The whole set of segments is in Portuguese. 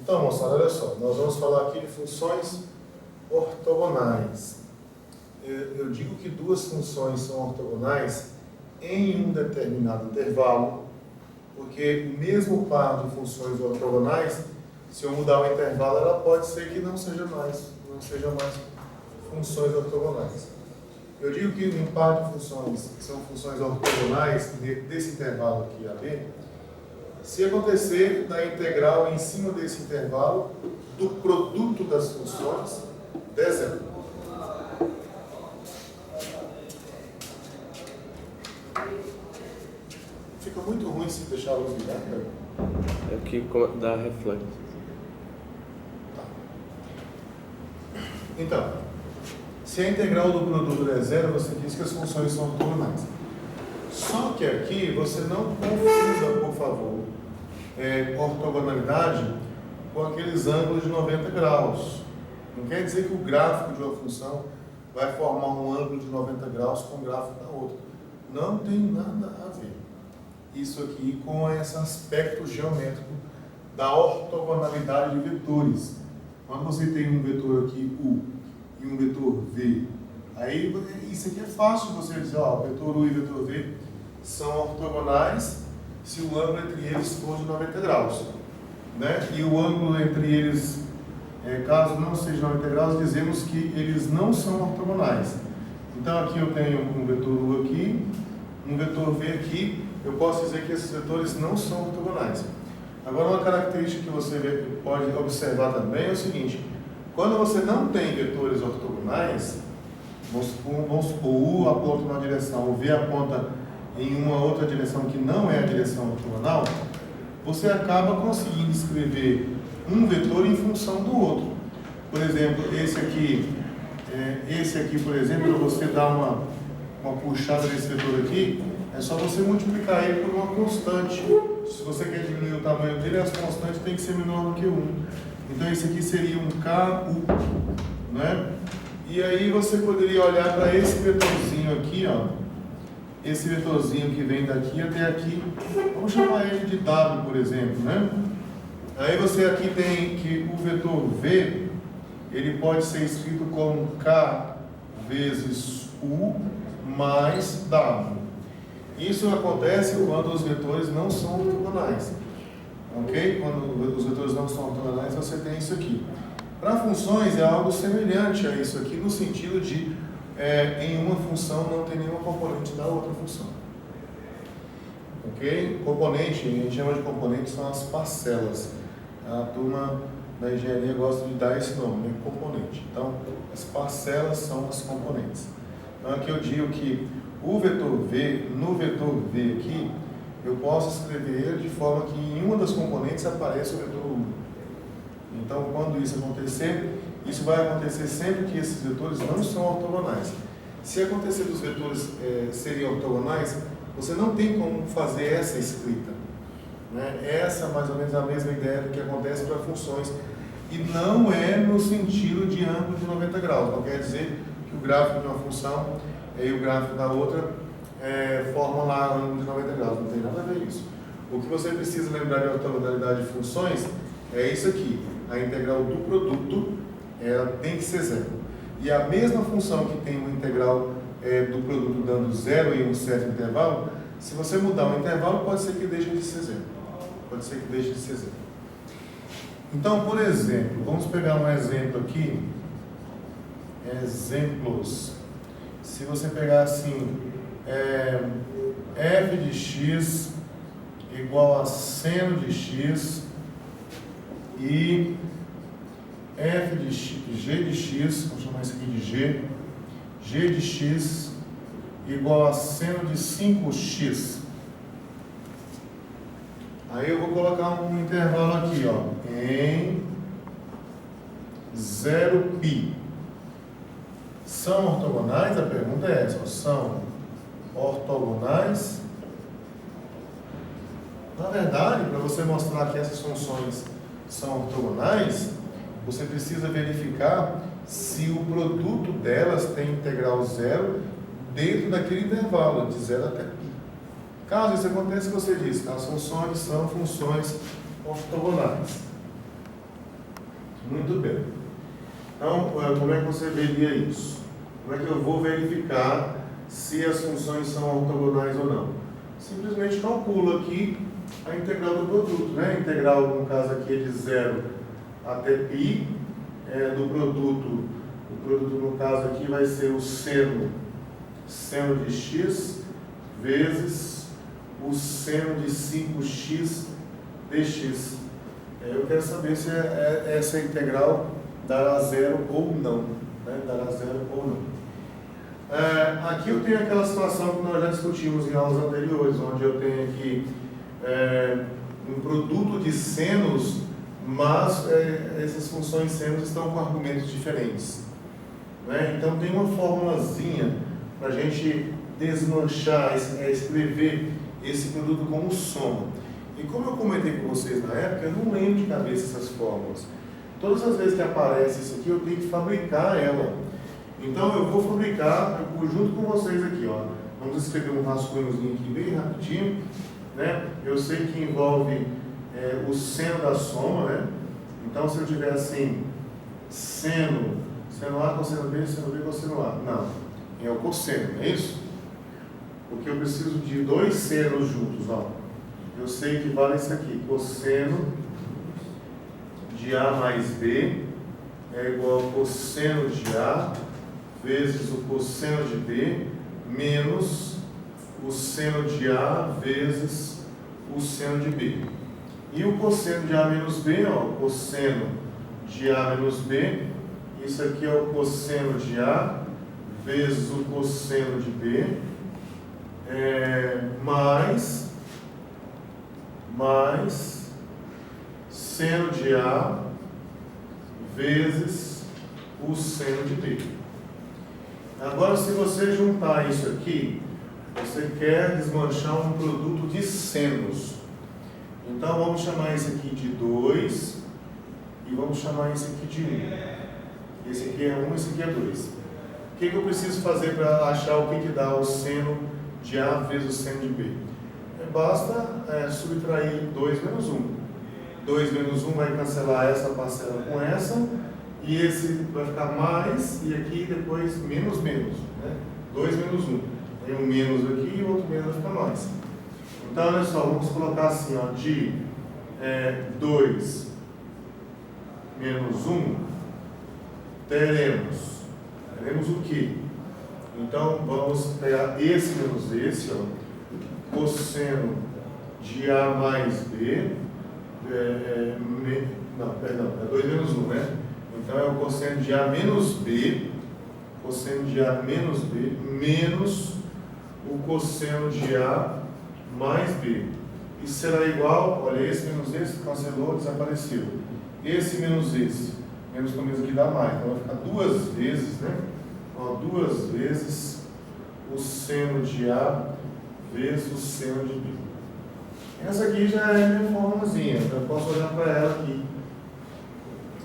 Então, moçada, olha só, nós vamos falar aqui de funções ortogonais. Eu digo que duas funções são ortogonais em um determinado intervalo, porque o mesmo par de funções ortogonais, se eu mudar o intervalo, ela pode ser que não seja mais funções ortogonais. Eu digo que um par de funções que são funções ortogonais desse intervalo aqui AB, se acontecer da integral em cima desse intervalo do produto das funções der zero. Fica muito ruim se deixar a luz ligada, né? É que dá reflexo. Tá. Então, se a integral do produto der zero, você diz que as funções são ortogonais. Só que aqui você não confunda, por favor, ortogonalidade com aqueles ângulos de 90 graus. Não quer dizer que o gráfico de uma função vai formar um ângulo de 90 graus com o gráfico da outra. Não tem nada a ver isso aqui com esse aspecto geométrico da ortogonalidade de vetores. Quando você tem um vetor aqui, U, e um vetor V, aí isso aqui é fácil você dizer, ó, o vetor U e o vetor V são ortogonais se o ângulo entre eles for de 90 graus, né? E o ângulo entre eles, caso não seja 90 graus, dizemos que eles não são ortogonais. Então aqui eu tenho um vetor U aqui, um vetor V aqui, eu posso dizer que esses vetores não são ortogonais. Agora uma característica que você pode observar também é o seguinte: quando você não tem vetores ortogonais, vamos supor, o U aponta numa direção, o V aponta em uma outra direção que não é a direção ortogonal, você acaba conseguindo escrever um vetor em função do outro. Por exemplo, esse aqui, por exemplo, para você dar uma puxada nesse vetor aqui, é só você multiplicar ele por uma constante. Se você quer diminuir o tamanho dele, as constantes têm que ser menor do que 1. Então esse aqui seria um KU, né? E aí você poderia olhar para esse vetorzinho aqui, ó. Esse vetorzinho que vem daqui até aqui, vamos chamar ele de W, por exemplo, né? Aí você aqui tem que o vetor V, ele pode ser escrito como K vezes U mais W. Isso acontece quando os vetores não são ortogonais, ok? Quando os vetores não são ortogonais, você tem isso aqui. Para funções é algo semelhante a isso aqui, no sentido de em uma função não tem nenhuma componente da outra função, ok? Componente, a gente chama de componente, são as parcelas. A turma da engenharia gosta de dar esse nome, né? Componente. Então, as parcelas são as componentes. Então aqui eu digo que o vetor V, no vetor V aqui, eu posso escrever ele de forma que em uma das componentes apareça o vetor U. Então, quando isso acontecer, isso vai acontecer sempre que esses vetores não são ortogonais. Se acontecer dos vetores serem ortogonais, você não tem como fazer essa escrita, né? Essa é mais ou menos a mesma ideia do que acontece para funções. E não é no sentido de ângulo de 90 graus. Não quer dizer que o gráfico de uma função e o gráfico da outra formam lá ângulo de 90 graus. Não tem nada a ver isso. O que você precisa lembrar de ortogonalidade de funções é isso aqui. A integral do produto, ela tem que ser zero. E a mesma função que tem uma integral do produto dando zero em um certo intervalo, se você mudar o intervalo, pode ser que deixe de ser zero. Pode ser que deixe de ser zero. Então, por exemplo, vamos pegar um exemplo aqui. Exemplos. Se você pegar assim, f de x igual a seno de x e f de x, g de x, vamos chamar isso aqui de g, g de x igual a seno de 5x. Aí eu vou colocar um intervalo aqui, ó, em 0π. São ortogonais? A pergunta é essa, são ortogonais? Na verdade, para você mostrar que essas funções são ortogonais, você precisa verificar se o produto delas tem integral zero dentro daquele intervalo, de 0 até π. Caso isso aconteça, você diz, as funções são funções ortogonais. Muito bem. Então, como é que você veria isso? Como é que eu vou verificar se as funções são ortogonais ou não? Simplesmente calculo aqui a integral do produto, né? A integral, no caso aqui, é de 0 até π, do produto. O produto, no caso aqui, vai ser o seno de x vezes o seno de 5x dx. Eu quero saber se essa integral dará zero ou não. Né? Dará zero ou não. Aqui eu tenho aquela situação que nós já discutimos em aulas anteriores, onde eu tenho aqui um produto de senos, mas essas funções senos estão com argumentos diferentes. Né? Então tem uma formulazinha para a gente desmanchar, escrever esse produto como soma. E como eu comentei com vocês na época, eu não lembro de cabeça essas fórmulas. Todas as vezes que aparece isso aqui, eu tenho que fabricar ela. Então eu vou fabricar junto com vocês aqui, ó. Vamos escrever um rascunhozinho aqui bem rapidinho, né? Eu sei que envolve o seno da soma, né? Então se eu tiver assim, seno A com seno B com seno A. Não, é o cosseno, não é isso? Porque eu preciso de dois senos juntos, ó. Eu sei que vale isso aqui, cosseno de A mais B é igual a cosseno de A vezes o cosseno de B menos o seno de A vezes o seno de B. E o cosseno de A menos B, ó, o cosseno de A menos B, isso aqui é o cosseno de A vezes o cosseno de B, mais seno de A vezes o seno de B. Agora, se você juntar isso aqui, você quer desmanchar um produto de senos. Então, vamos chamar esse aqui de 2 e vamos chamar esse aqui de 1. Esse aqui é 1, esse aqui é 2. O que eu preciso fazer para achar o que dá o seno de A vezes o seno de B? Basta subtrair 2 menos 1. 2 menos 1 vai cancelar essa parcela com essa, e esse vai ficar mais, e aqui depois menos menos. Né? 2 menos 1. Tem um menos aqui e o outro menos vai ficar mais. Então, olha só, vamos colocar assim, ó, de 2 menos 1, teremos o quê? Então, vamos pegar esse menos esse, ó. Cosseno de A mais B, é 2 menos 1, né? Então é o cosseno de A menos B, cosseno de A menos B, menos o cosseno de A mais B. Isso será igual, olha, esse menos esse, cancelou, desapareceu. Esse menos esse, menos com menos aqui dá mais, então vai ficar 2 vezes, né? Ó, 2 vezes o seno de A vezes o seno de B. Essa aqui já é a minha formulazinha, eu posso olhar para ela aqui.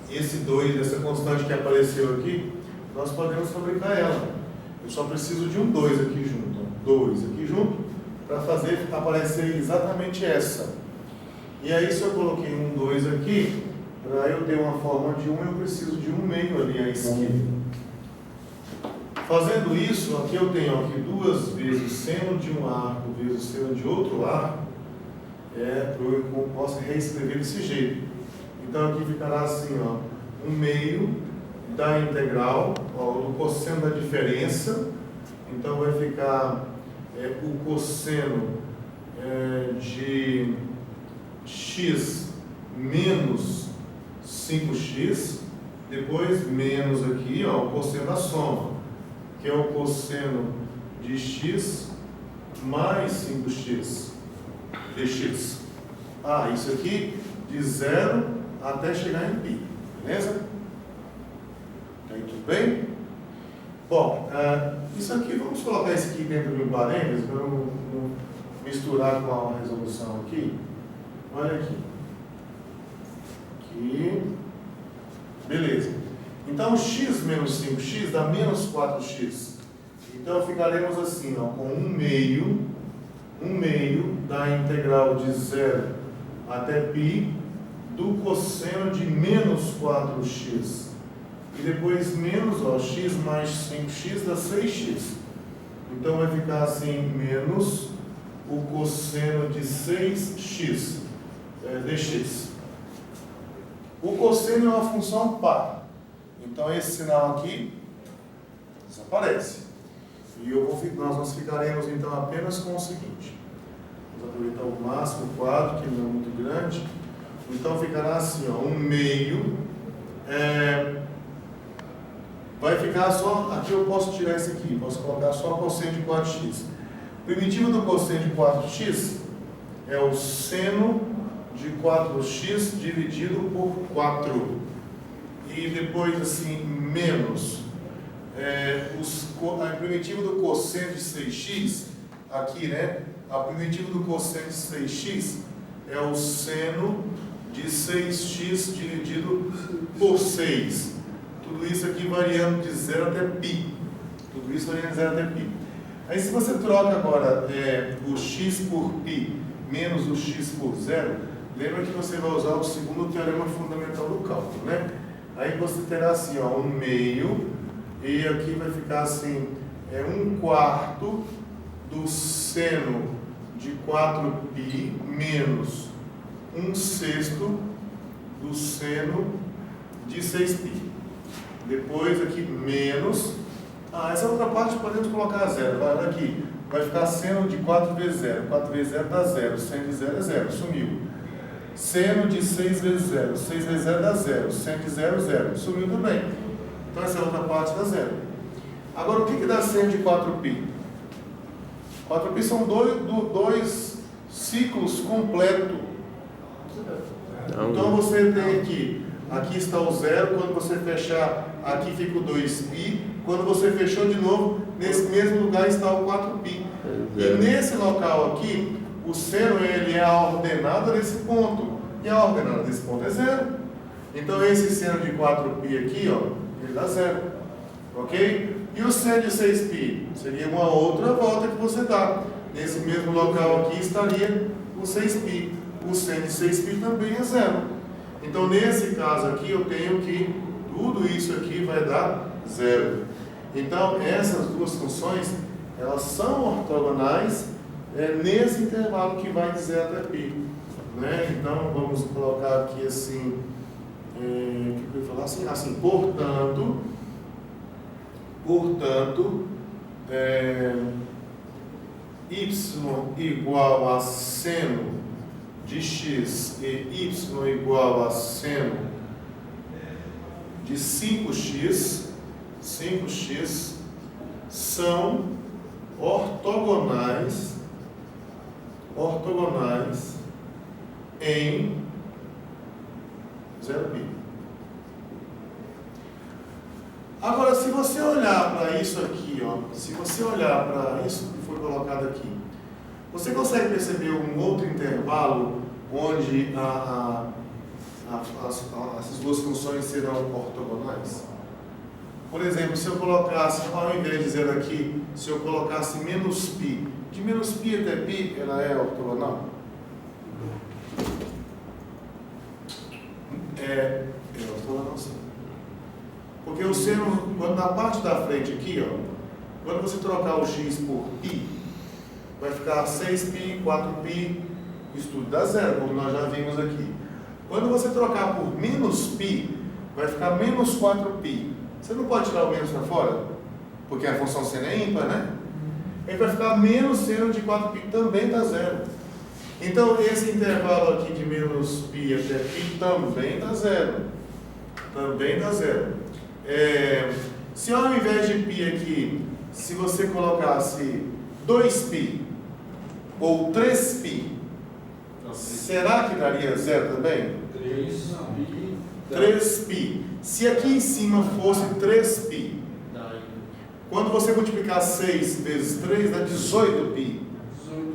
Esse 2, essa constante que apareceu aqui, nós podemos fabricar ela. Eu só preciso de um 2 aqui junto. 2 aqui junto, para fazer aparecer exatamente essa. E aí, se eu coloquei um 2 aqui, para eu ter uma forma de 1, eu preciso de 1 meio ali à esquerda. Fazendo isso, aqui eu tenho aqui 2 vezes o seno de um arco vezes o seno de outro arco, eu posso reescrever desse jeito. Então aqui ficará assim, ó, 1 meio da integral, ó, do cosseno da diferença. Então vai ficar o cosseno de x menos 5x, depois menos aqui, ó, o cosseno da soma, que é o cosseno de x mais 5x dx. Isso aqui de 0 até chegar em π, beleza? Aí, tudo bem? Bom, isso aqui, vamos colocar isso aqui dentro de um parênteses, para não misturar com a resolução aqui. Olha aqui. Aqui. Beleza. Então, x menos 5x dá menos 4x. Então, ficaremos assim, ó, com 1 meio da integral de 0 até π do cosseno de menos 4x. E depois menos, ó, x mais 5x dá 6x. Então vai ficar assim, menos o cosseno de 6x, dx. O cosseno é uma função par. Então esse sinal aqui desaparece. E nós ficaremos então apenas com o seguinte. Vamos aproveitar o máximo o quadro, que não é muito grande. Então ficará assim, ó, 1 meio. Vai ficar só, aqui eu posso tirar isso aqui, posso colocar só o cosseno de 4x. O primitivo do cosseno de 4x é o seno de 4x dividido por 4. E depois assim, menos. A primitiva do cosseno de 6x, aqui, né? A primitiva do cosseno de 6x é o seno de 6x dividido por 6. Tudo isso aqui variando de 0 até π. Tudo isso variando de 0 até π. Aí se você troca agora o x por π menos o x por 0, lembra que você vai usar o segundo teorema fundamental do cálculo, né? Aí você terá assim, ó, 1 meio, e aqui vai ficar assim, 1/4 do seno de 4π menos 1/6 do seno de 6π. Depois aqui menos, essa outra parte podemos colocar zero, vai aqui, vai ficar seno de 4 vezes 0, 4 vezes 0 dá 0, seno de 0 é 0, sumiu. Seno de 6 vezes 0, 6 vezes 0 dá 0, seno de 0, 0, sumiu também. Então essa outra parte dá 0. Agora o que dá seno de 4π? 4π são dois ciclos completos. Então você tem aqui está o 0, quando você fechar, aqui fica o 2π, quando você fechou de novo, nesse mesmo lugar está o 4π. E nesse local aqui, o seno ele é a ordenada desse ponto, e a ordenada desse ponto é 0. Então esse seno de 4π aqui, ó, ele dá 0, ok? E o seno de 6π seria uma outra volta que você dá. Nesse mesmo local aqui estaria o 6π. O seno de 6π também é 0. Então, nesse caso aqui, eu tenho que tudo isso aqui vai dar 0. Então, essas duas funções, elas são ortogonais nesse intervalo que vai de 0 até π. Né? Então, vamos colocar aqui assim, o que eu ia falar assim? Assim, portanto, y igual a seno de x e y igual a seno de 5x são ortogonais em 0π. Agora, se você olhar para isso aqui, ó, se você olhar para isso que foi colocado aqui, você consegue perceber um outro intervalo onde essas duas funções serão ortogonais? Por exemplo, se eu colocasse, ao invés de dizer aqui, se eu colocasse menos π, de menos π até π, ela é ortogonal? É ortogonal sim. Porque o seno, quando na parte da frente aqui, ó, quando você trocar o x por π, vai ficar 6π, 4π, isso tudo dá 0, como nós já vimos aqui. Quando você trocar por menos π, vai ficar menos 4π. Você não pode tirar o menos para fora? Porque a função seno é ímpar, né? Ele vai ficar menos seno de 4π, também dá 0. Então, esse intervalo aqui de menos π até π também dá 0. Também dá 0. Se ao invés de π aqui, se você colocasse 2π ou 3π, será que daria 0 também? 3π. Se aqui em cima fosse 3π, quando você multiplicar 6 vezes 3, dá 18π.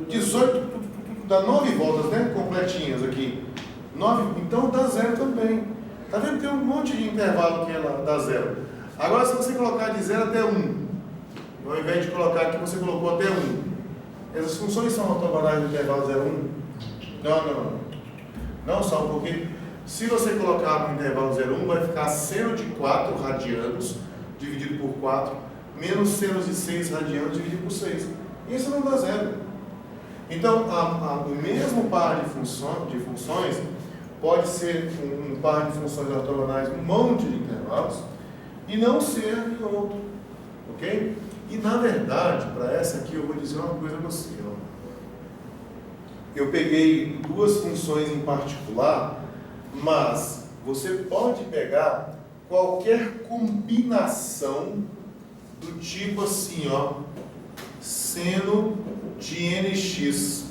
18 dá 9 voltas, né? Completinhas aqui. 9, então dá 0 também. Tá vendo? Tem um monte de intervalo que ela dá 0. Agora, se você colocar de 0 até 1, ao invés de colocar aqui, você colocou até 1. Essas funções são ortogonais do intervalo 0, 1? Não, só um pouquinho. Se você colocar no intervalo 0,1, vai ficar seno de 4 radianos dividido por 4, menos seno de 6 radianos dividido por 6. Isso não dá zero. Então, o mesmo par de funções pode ser um par de funções ortogonais, um monte de intervalos, e não ser nenhum outro. Ok? E, na verdade, para essa aqui, eu vou dizer uma coisa a você. Ó. Eu peguei duas funções em particular, mas você pode pegar qualquer combinação do tipo assim, ó, seno de nx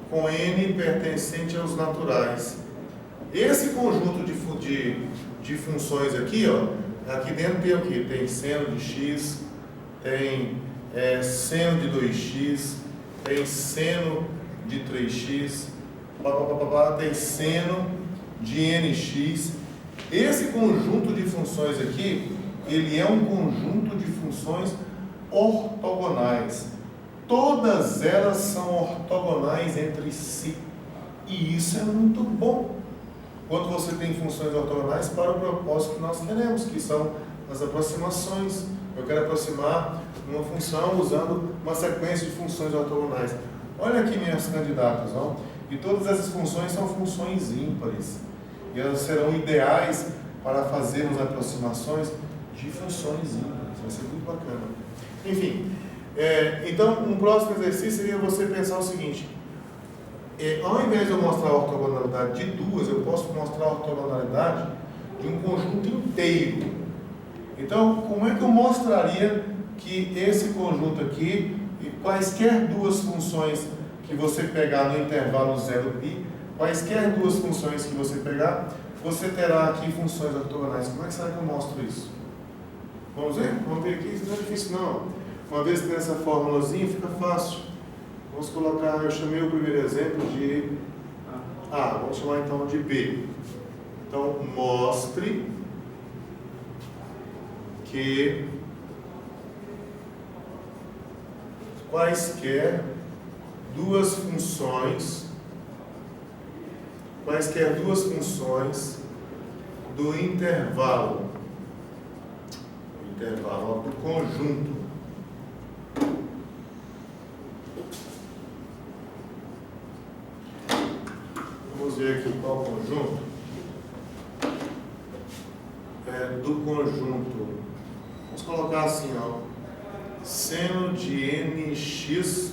com n pertencente aos naturais. Esse conjunto de funções aqui, ó, aqui dentro tem o que? Tem seno de x, tem seno de 2x, tem seno de 3x, tem seno de nx. Esse conjunto de funções aqui, ele é um conjunto de funções ortogonais. Todas elas são ortogonais entre si. E isso é muito bom quando você tem funções ortogonais para o propósito que nós queremos, que são as aproximações. Eu quero aproximar uma função usando uma sequência de funções ortogonais. Olha aqui minhas candidatas, ó. E todas essas funções são funções ímpares. E elas serão ideais para fazermos aproximações de funções ímpares. Vai ser muito bacana. Enfim, então um próximo exercício seria você pensar o seguinte: ao invés de eu mostrar a ortogonalidade de duas, eu posso mostrar a ortogonalidade de um conjunto inteiro. Então, como é que eu mostraria que esse conjunto aqui, e quaisquer duas funções que você pegar no intervalo 0π, quaisquer duas funções que você pegar, você terá aqui funções ortogonais. Como é que será que eu mostro isso? Vamos ver? Vamos ver aqui. Isso não é difícil, não. Uma vez que tem essa formulazinha, fica fácil. Vamos colocar, eu chamei o primeiro exemplo de A, vamos chamar então de B. Então, mostre que quaisquer duas funções do intervalo do conjunto vamos ver aqui qual conjunto do conjunto, vamos colocar assim, ó, seno de nx.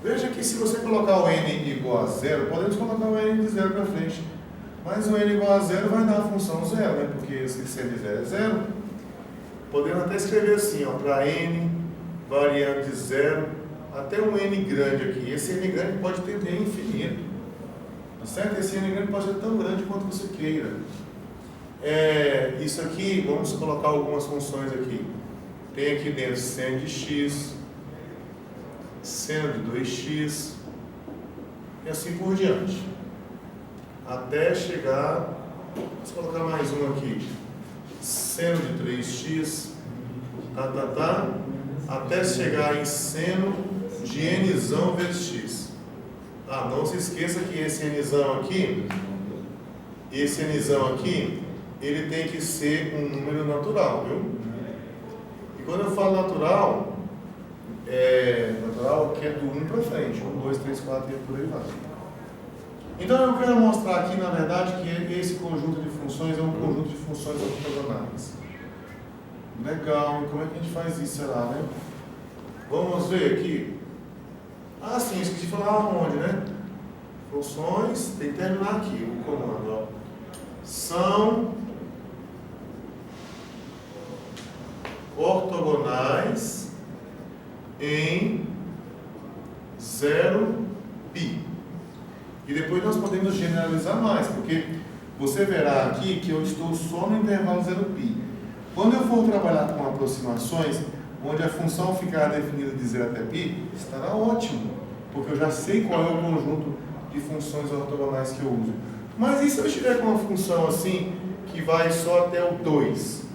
Veja que se você colocar o n igual a zero, podemos colocar o n de zero para frente, mas o n igual a zero vai dar a função zero, né? Porque esse seno de zero é zero. Podemos até escrever assim, ó, para n variando de zero até um n grande aqui. Esse n grande pode tender infinito, tá certo? Esse n grande pode ser tão grande quanto você queira. Isso aqui, vamos colocar algumas funções aqui. Tem aqui dentro seno de x, seno de 2x e assim por diante, até chegar, vamos colocar mais um aqui, seno de 3x, até chegar em seno de nzão vezes x. Não se esqueça que esse nzão aqui, ele tem que ser um número natural, viu? E quando eu falo natural que é do 1 para frente, 1, 2, 3, 4 e por aí vai. Então eu quero mostrar aqui, na verdade, que esse conjunto de funções é um conjunto de funções ortogonais. Legal, e como é que a gente faz isso, será, né? Vamos ver aqui. Sim, esqueci de falar onde, né? Funções, tem que terminar aqui o comando, ó. São ortogonais em 0π. E depois nós podemos generalizar mais, porque você verá aqui que eu estou só no intervalo 0π. Quando eu for trabalhar com aproximações, onde a função ficar definida de 0 até π, estará ótimo, porque eu já sei qual é o conjunto de funções ortogonais que eu uso. Mas e se eu estiver com uma função assim, que vai só até o 2?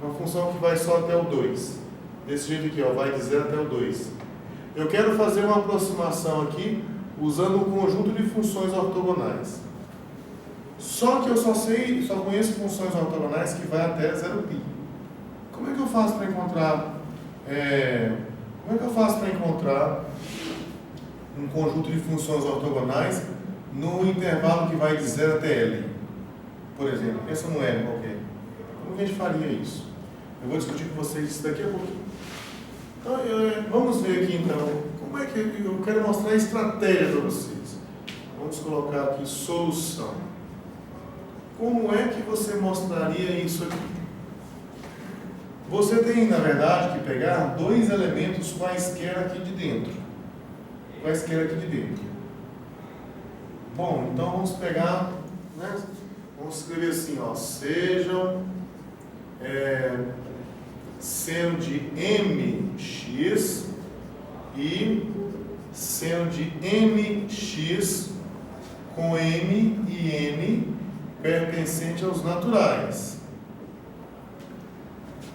Uma função que vai só até o 2. Desse jeito aqui, ó, vai de 0 até o 2. Eu quero fazer uma aproximação aqui usando um conjunto de funções ortogonais. Só que eu só conheço funções ortogonais que vai até 0π. Como é que eu faço para encontrar um conjunto de funções ortogonais no intervalo que vai de 0 até L? Por exemplo, pensa no L qualquer. Como que a gente faria isso? Eu vou discutir com vocês isso daqui a pouquinho. Então, vamos ver aqui então, como é que eu quero mostrar a estratégia para vocês. Vamos colocar aqui solução. Como é que você mostraria isso aqui? Você tem, na verdade, que pegar dois elementos quaisquer aqui de dentro. Bom, então vamos pegar, né? Vamos escrever assim, ó, sejam seno de mx e seno de mx com m e n pertencente aos naturais.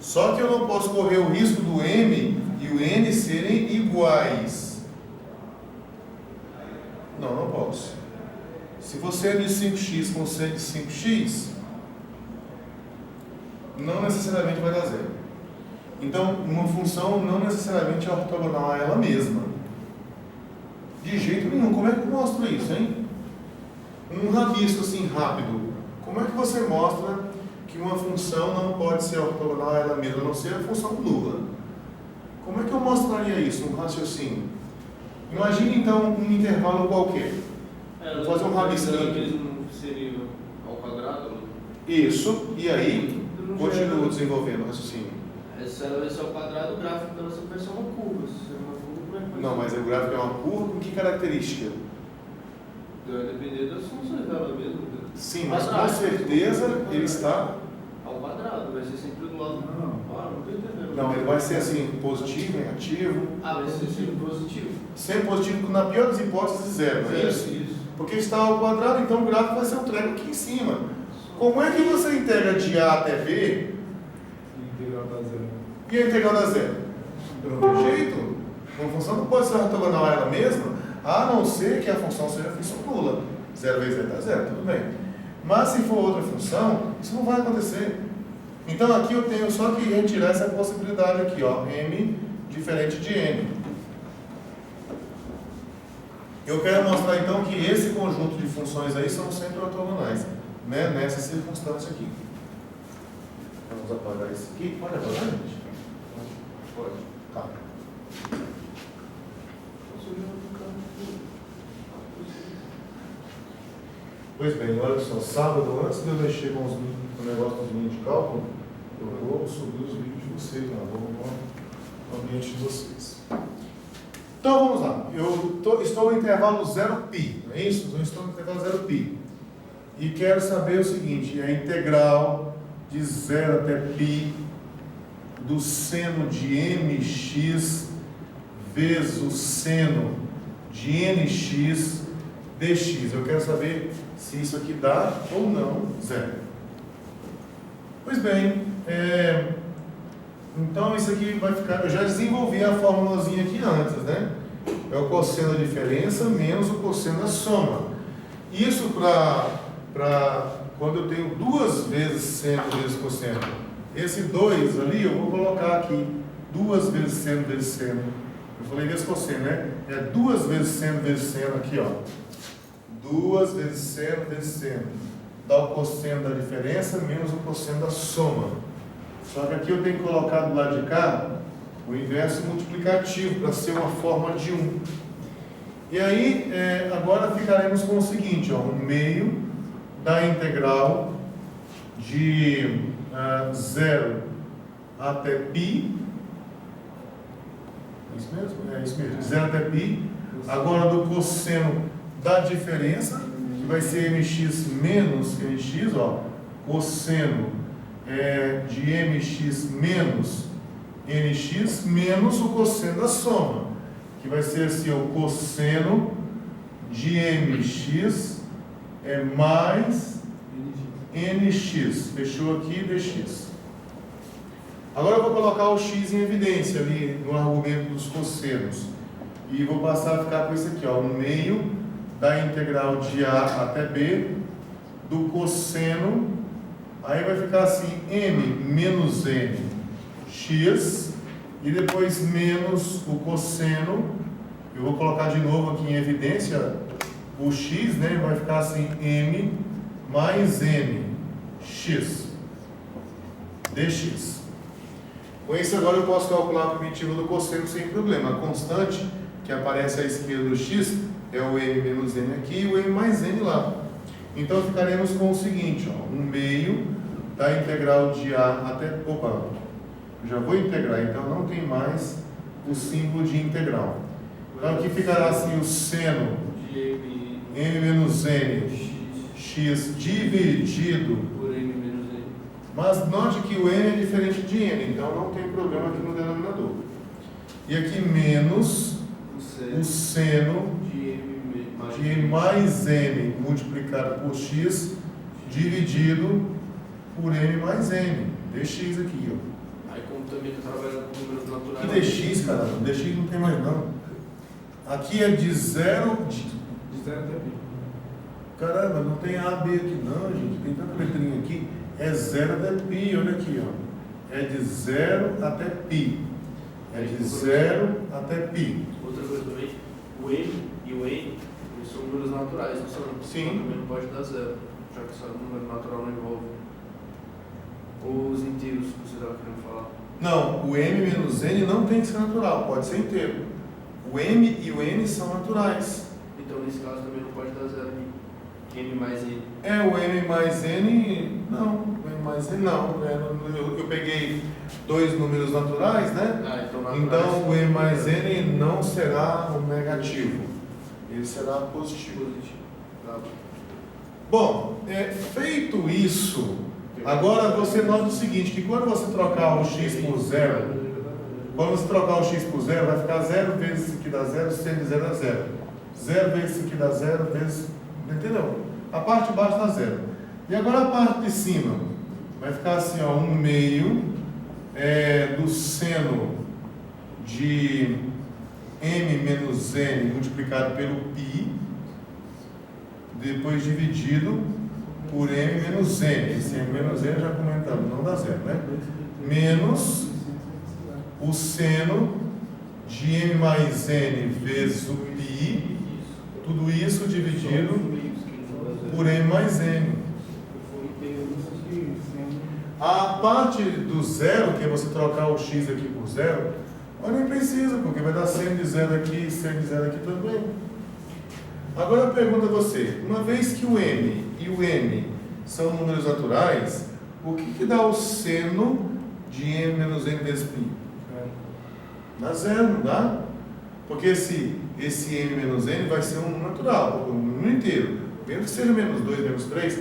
Só que eu não posso correr o risco do m e o n serem iguais. Não posso. Se você é de 5x com seno de 5x, não necessariamente vai dar zero. Então, uma função não necessariamente é ortogonal a ela mesma. De jeito nenhum. Como é que eu mostro isso, hein? Um rabisco assim rápido. Como é que você mostra que uma função não pode ser ortogonal a ela mesma, a não ser a função nula? Como é que eu mostraria isso? Um raciocínio. Imagine então um intervalo qualquer. Vou fazer um rabisquinho. Seria ao quadrado? Isso. E aí, continuo desenvolvendo o raciocínio. Essa vai ser ao quadrado, o gráfico dela vai ser uma curva. Se é uma curva, não, mas o gráfico é uma curva com que característica? Vai depender das funções dela mesmo. Sim, mas com certeza ele está ao quadrado, vai ser sempre do lado. Não estou entendendo. Não, ele vai ser assim, positivo, negativo. Vai ser sempre positivo. Sempre positivo, na pior das hipóteses, zero, não é isso? Isso. Porque está ao quadrado, então o gráfico vai ser um treco aqui em cima. Como é que você integra de A até B? Integral da zero. E a integral da zero? Pelo mesmo jeito. Uma função não pode ser ortogonal a ela mesma, a não ser que a função seja função nula. 0 vezes zero dá zero, tudo bem. Mas se for outra função, isso não vai acontecer. Então aqui eu tenho só que retirar essa possibilidade aqui, ó, m diferente de n. Eu quero mostrar então que esse conjunto de funções aí são sempre ortogonais, né, nessa circunstância aqui. Vamos apagar esse aqui. Pode apagar, gente? Pode. Tá. Pois bem, olha só, sábado, antes de eu mexer com o negócio dos linhas de cálculo, eu vou subir os vídeos de vocês, né? Vou no ambiente de vocês. Então vamos lá, estou no intervalo 0π, não é isso? Eu estou no intervalo 0π. E quero saber o seguinte, a integral de 0 até π do seno de mx vezes o seno de nx dx. Eu quero saber se isso aqui dá ou não zero. Pois bem, então isso aqui vai ficar, eu já desenvolvi a formulazinha aqui antes, né? É o cosseno da diferença menos o cosseno da soma. Isso para quando eu tenho duas vezes seno vezes cosseno. Esse 2 ali eu vou colocar aqui, 2 vezes seno vezes seno. Eu falei vezes cosseno, né? É 2 vezes seno vezes seno aqui, ó. 2 vezes seno vezes seno. Dá o cosseno da diferença menos o cosseno da soma. Só que aqui eu tenho que colocar do lado de cá o inverso multiplicativo para ser uma forma de 1. E aí, agora ficaremos com o seguinte, ó, 1/2 da integral de 0 até π. É isso mesmo? É isso mesmo. 0 até π. Agora do cosseno da diferença, que vai ser mx menos nx, ó. Cosseno de mx menos nx menos o cosseno da soma, que vai ser assim, o cosseno de mx mais nx. Fechou aqui, dx. Agora eu vou colocar o x em evidência ali no argumento dos cossenos. E vou passar a ficar com isso aqui, ó, 1/2 da integral de A até B do cosseno, aí vai ficar assim, m menos n x, e depois menos o cosseno, eu vou colocar de novo aqui em evidência o x, né? Vai ficar assim, m mais n x dx. Com isso agora eu posso calcular a primitiva do cosseno sem problema. A constante que aparece à esquerda do x é o m menos n aqui e o m mais n lá. Então ficaremos com o seguinte, ó, 1/2 da integral de A até... Opa, eu já vou integrar, então não tem mais o símbolo de integral. Então aqui ficará assim o seno De m menos n x dividido, por m menos n. mas note que o n é diferente de n, então não tem problema aqui no denominador. E aqui menos o seno de m mais n multiplicado por x dividido por m mais n, dx aqui, ó. Aí como também está trabalhando com números naturais. Que dx, cara? Dx não tem mais não. Aqui é de 0... De 0 até pi. Caramba, não tem A, B aqui não, gente. Tem tanta letrinha aqui. É 0 até pi, olha aqui, ó. É de 0 até pi. É de 0 até pi. Outra coisa também, o m e o n, eles são números naturais, não são? Sim. Então também não pode dar zero, já que só número natural não envolve. Ou os inteiros que você estava querendo falar. Não, o m menos n não tem que ser natural, pode ser inteiro. O m e o n são naturais. Então nesse caso também não pode dar zero aqui. M mais n. É, o m mais n, não, o m mais n não, né? Eu peguei dois números naturais, né? Ah, então naturais. Então o m mais n não será um negativo, ele será positivo. Tá. Bom, feito isso, agora você nota o seguinte, que quando você trocar o x por zero, quando você trocar o x por zero, vai ficar 0 vezes isso aqui dá 0, sendo de 0 a 0. 0 vezes isso aqui dá 0, vezes... Entendeu? A parte de baixo dá 0. E agora a parte de cima vai ficar assim, ó, 1/2 do seno de m menos n multiplicado pelo π, depois dividido por m menos n. Esse m menos n já comentamos, não dá 0, né? Menos o seno de m mais n vezes o π, tudo isso dividido por m mais n. A parte do zero, que é você trocar o x aqui por zero, mas nem precisa, porque vai dar seno de zero aqui e seno de zero aqui também. Agora eu pergunto a você, uma vez que o m e o n são números naturais, o que dá o seno de m menos n vezes π? Dá zero, não dá? Porque esse m menos n vai ser um número natural, um número inteiro. Mesmo que seja menos 2, menos 3,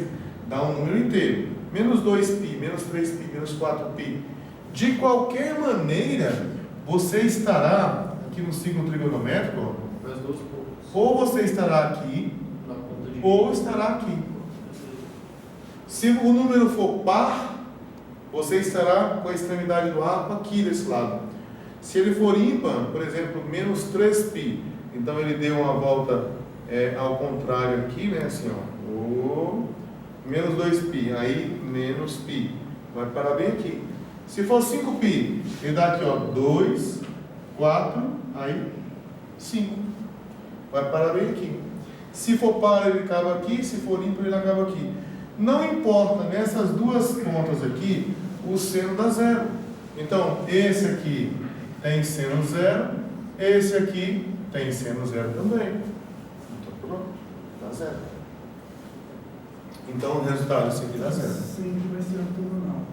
dá um número inteiro. Menos 2π, menos 3π, menos 4π. De qualquer maneira, você estará aqui no signo trigonométrico, Mais duas poucas. ou você estará aqui, Na ponta de... ou estará aqui. Se o número for par, você estará com a extremidade do arco aqui desse lado. Se ele for ímpar, por exemplo, menos 3π, então ele deu uma volta ao contrário aqui, né? Assim, ó. Menos 2π, aí menos π. Vai parar bem aqui. Se for 5π, ele dá aqui, ó, 2, 4, aí 5. Vai parar bem aqui. Se for par, ele acaba aqui. Se for ímpar, ele acaba aqui. Não importa, nessas duas pontas aqui, o seno dá zero. Então, esse aqui tem seno zero, esse aqui tem seno zero também. Então, pronto, dá zero. Então, o resultado disso aqui dá zero. Sempre vai ser ortogonal.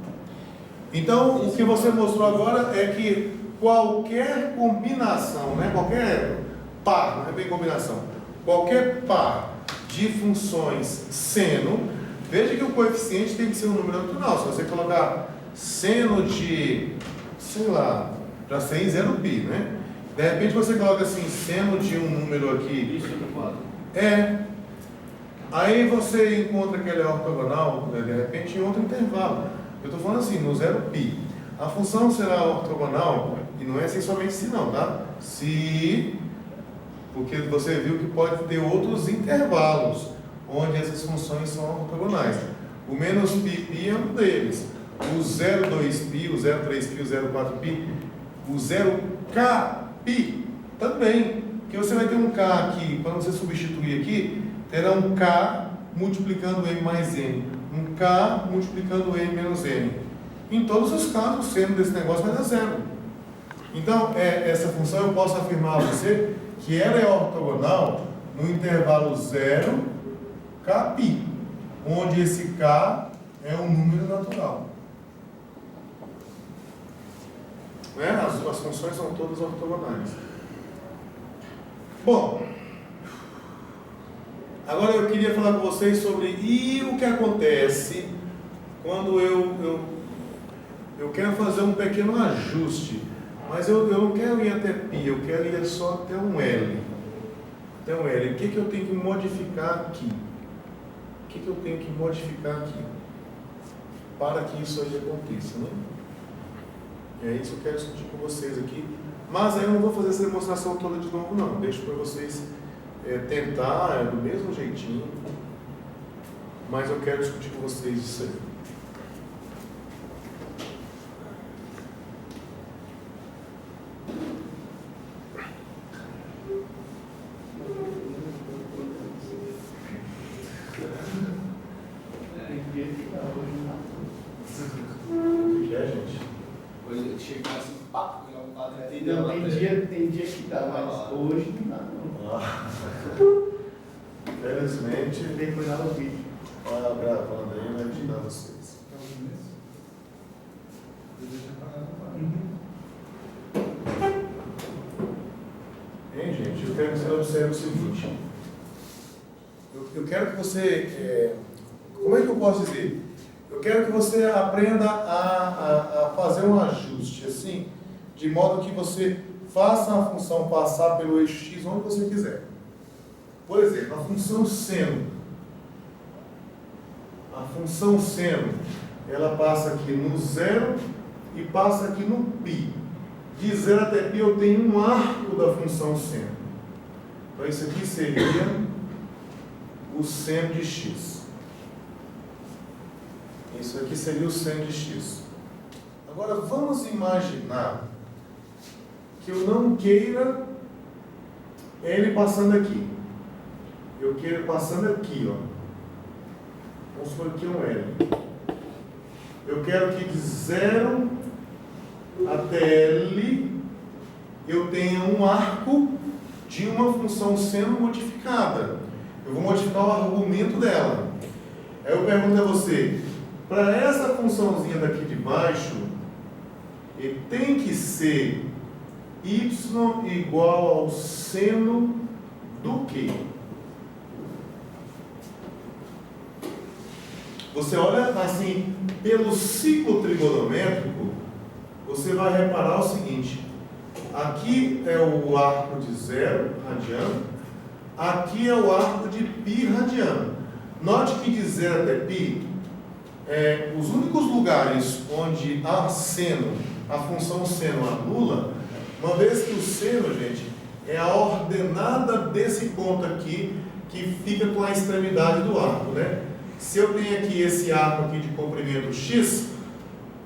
Então, o que você mostrou agora é que qualquer combinação, né, qualquer par, não é bem combinação, qualquer par de funções seno, veja que o coeficiente tem que ser um número natural. Se você colocar seno de, sei lá, já sei 0π, né? De repente você coloca assim, seno de um número aqui. Isso no quadro. Aí você encontra que ele é ortogonal, né, de repente, em outro intervalo. Eu estou falando assim, no 0π. A função será ortogonal, e não é assim somente se não, tá? Se Porque você viu que pode ter outros intervalos onde essas funções são ortogonais. O menos π é um deles. O 0,2π, o 0,3π, o 0,4π, o 0kπ também. Porque você vai ter um k aqui, quando você substituir aqui, terá um k multiplicando m mais n. Um k multiplicando m menos n. Em todos os casos, o seno desse negócio vai dar zero. Então, essa função eu posso afirmar a você que ela é ortogonal no intervalo 0, kπ, onde esse k é um número natural. Né? As funções são todas ortogonais. Bom, agora eu queria falar com vocês sobre o que acontece quando eu quero fazer um pequeno ajuste, mas eu não quero ir até π, eu quero ir só até um L. Até um L. O que eu tenho que modificar aqui? O que eu tenho que modificar aqui? Para que isso aí aconteça, né? É isso que eu quero discutir com vocês aqui. Mas aí eu não vou fazer essa demonstração toda de novo, não. Deixo para vocês tentar do mesmo jeitinho. Mas eu quero discutir com vocês isso aí. Tem dia que dá, mas hoje não dá não. Felizmente, Tem que olhar o vídeo. olha gravando aí, vai ajudar vocês. Hein, gente? Eu quero que você observe o seguinte. Eu quero que você... como é que eu posso dizer? Eu quero que você aprenda a fazer um ajuste, assim, de modo que você faça a função passar pelo eixo x onde você quiser. Por exemplo, a função seno. A função seno, ela passa aqui no 0 e passa aqui no π. De 0 até π eu tenho um arco da função seno. Então isso aqui seria o seno de x. Isso aqui seria o seno de x. Agora vamos imaginar que eu não queira ele passando aqui. Eu quero passando aqui, ó. Vamos supor que é um L. Eu quero que de 0 até L eu tenha um arco de uma função seno modificada. Eu vou modificar o argumento dela. Aí eu pergunto a você, para essa funçãozinha daqui de baixo, ele tem que ser y igual ao seno do quê? Você olha assim, pelo ciclo trigonométrico, você vai reparar o seguinte: aqui é o arco de 0 radiano, aqui é o arco de π radiano. Note que de 0 até π, os únicos lugares onde a seno, a função seno anula, uma vez que o seno, gente, é a ordenada desse ponto aqui, que fica com a extremidade do arco, né? Se eu tenho aqui esse arco aqui de comprimento x,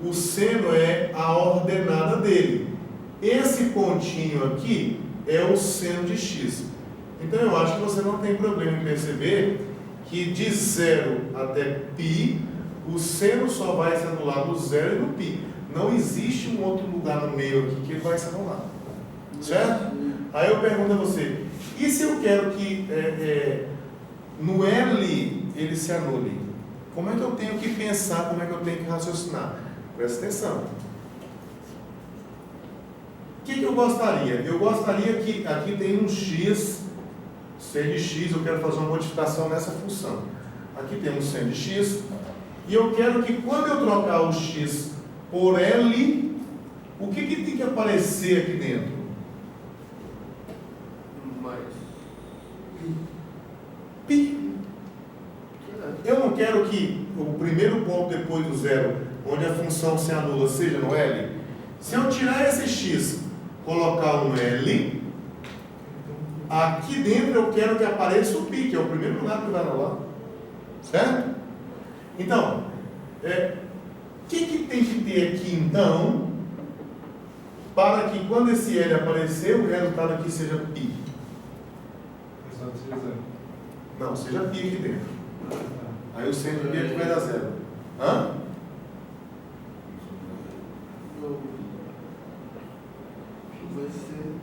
o seno é a ordenada dele. Esse pontinho aqui é o seno de x. Então eu acho que você não tem problema em perceber que de 0 até π, o seno só vai se anular no 0 e no π. Não existe um outro lugar no meio aqui que ele vai se anular. Certo? Aí eu pergunto a você, e se eu quero que no L ele se anule? Como é que eu tenho que pensar, como é que eu tenho que raciocinar? Presta atenção. O que eu gostaria? Eu gostaria que aqui tem um x, seno de x, eu quero fazer uma modificação nessa função. Aqui tem um seno de x, e eu quero que quando eu trocar o x por L, o que tem que aparecer aqui dentro? Π. Eu não quero que o primeiro ponto depois do 0, onde a função se anula, seja no L. Se eu tirar esse x, colocar um L, aqui dentro eu quero que apareça o π, que é o primeiro lugar que vai anular. Certo? Então, o que tem que ter aqui então, para que quando esse L aparecer, o resultado aqui seja π? Resultado seja zero. Não, seja π aqui dentro. Aí o centro de π aqui vai dar zero. Hã? Vai ser.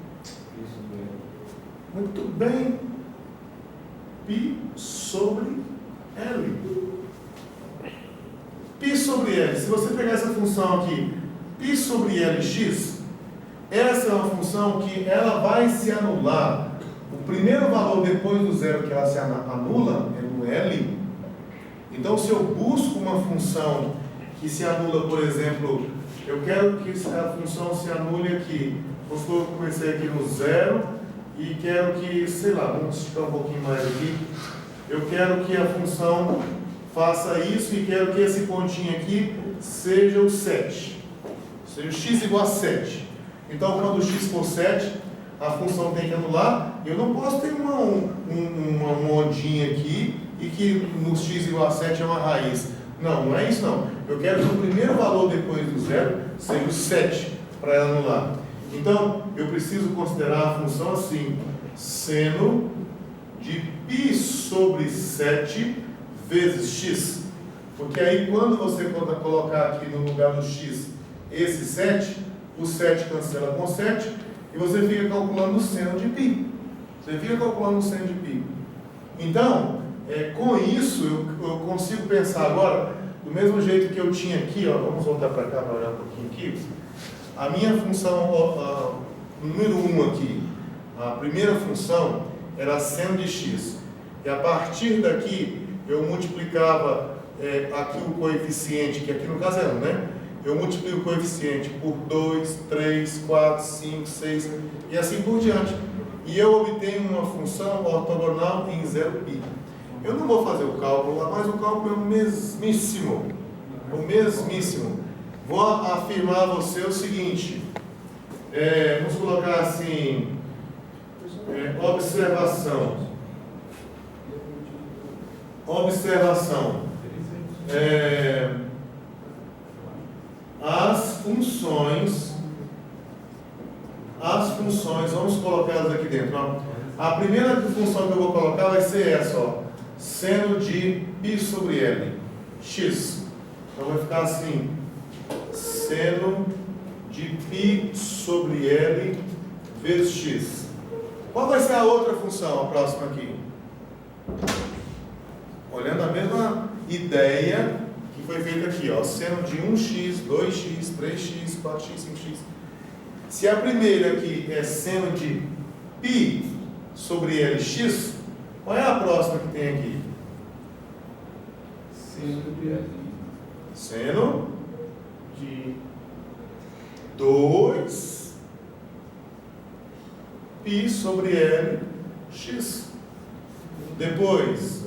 Muito bem. π sobre L. π sobre L. Se você pegar essa função aqui, π sobre Lx, essa é uma função que ela vai se anular. O primeiro valor depois do zero que ela se anula é no L. Então, se eu busco uma função que se anula, por exemplo, eu quero que a função se anule aqui. Vamos supor que eu comecei aqui no zero e quero que, sei lá, vamos esticar um pouquinho mais aqui. Eu quero que a função faça isso e quero que esse pontinho aqui seja o 7. Seja o x igual a 7. Então, quando o x for 7, a função tem que anular. Eu não posso ter uma ondinha aqui e que no x igual a 7 é uma raiz. Não, não é isso não. Eu quero que o primeiro valor depois do zero seja o 7 para ela anular. Então, eu preciso considerar a função assim: seno de π sobre 7 vezes x. Porque aí, quando você colocar aqui no lugar do x esse 7, o 7 cancela com 7 e você fica calculando o seno de π. Você fica calculando o seno de π. Então, com isso, eu consigo pensar agora, do mesmo jeito que eu tinha aqui, ó, vamos voltar para cá para olhar um pouquinho aqui. A minha função, número 1 aqui, a primeira função era seno de x. E a partir daqui, eu multiplicava aqui o coeficiente, que aqui no caso é 1, né? Eu multiplico o coeficiente por 2, 3, 4, 5, 6 e assim por diante. E eu obtenho uma função ortogonal em 0π. Eu não vou fazer o cálculo lá, mas o cálculo é o mesmíssimo. O mesmíssimo. Vou afirmar a você o seguinte. Vamos colocar assim. Observação. Observação. As funções, vamos colocá-las aqui dentro. Ó. A primeira função que eu vou colocar vai ser essa, ó, seno de π sobre L, x. Então vai ficar assim, seno de π sobre L vezes x. Qual vai ser a outra função, a próxima aqui? Olhando a mesma ideia que foi feita aqui, ó, seno de 1x, 2x, 3x, 4x, 5x. Se a primeira aqui é seno de π sobre Lx, qual é a próxima que tem aqui? Seno de 2 π sobre Lx. Depois,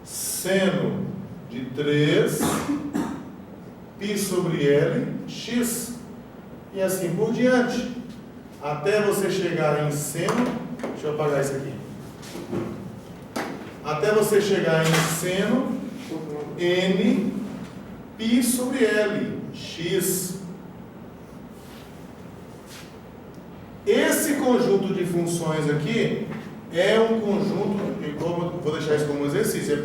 seno de 3 π sobre Lx. E assim por diante. Até você chegar em seno. Deixa eu apagar isso aqui. Até você chegar em seno n π sobre L, x. Esse conjunto de funções aqui é um conjunto, vou deixar isso como exercício,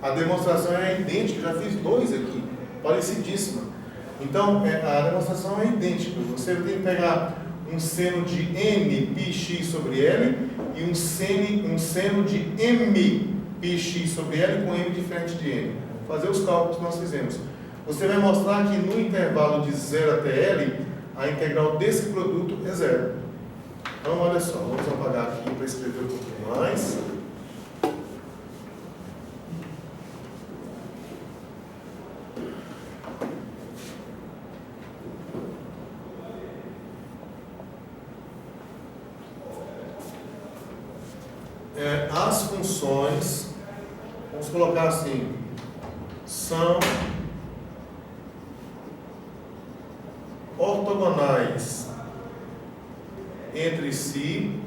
a demonstração é idêntica, já fiz 2 aqui, parecidíssima. Então, a demonstração é idêntica. Você tem que pegar um seno de n πx sobre L e um seno de m πx sobre L com m diferente de n. Fazer os cálculos que nós fizemos. Você vai mostrar que no intervalo de 0 até L, a integral desse produto é 0. Então, olha só, vamos apagar aqui para escrever um pouquinho mais. As funções, vamos colocar assim, são ortogonais entre si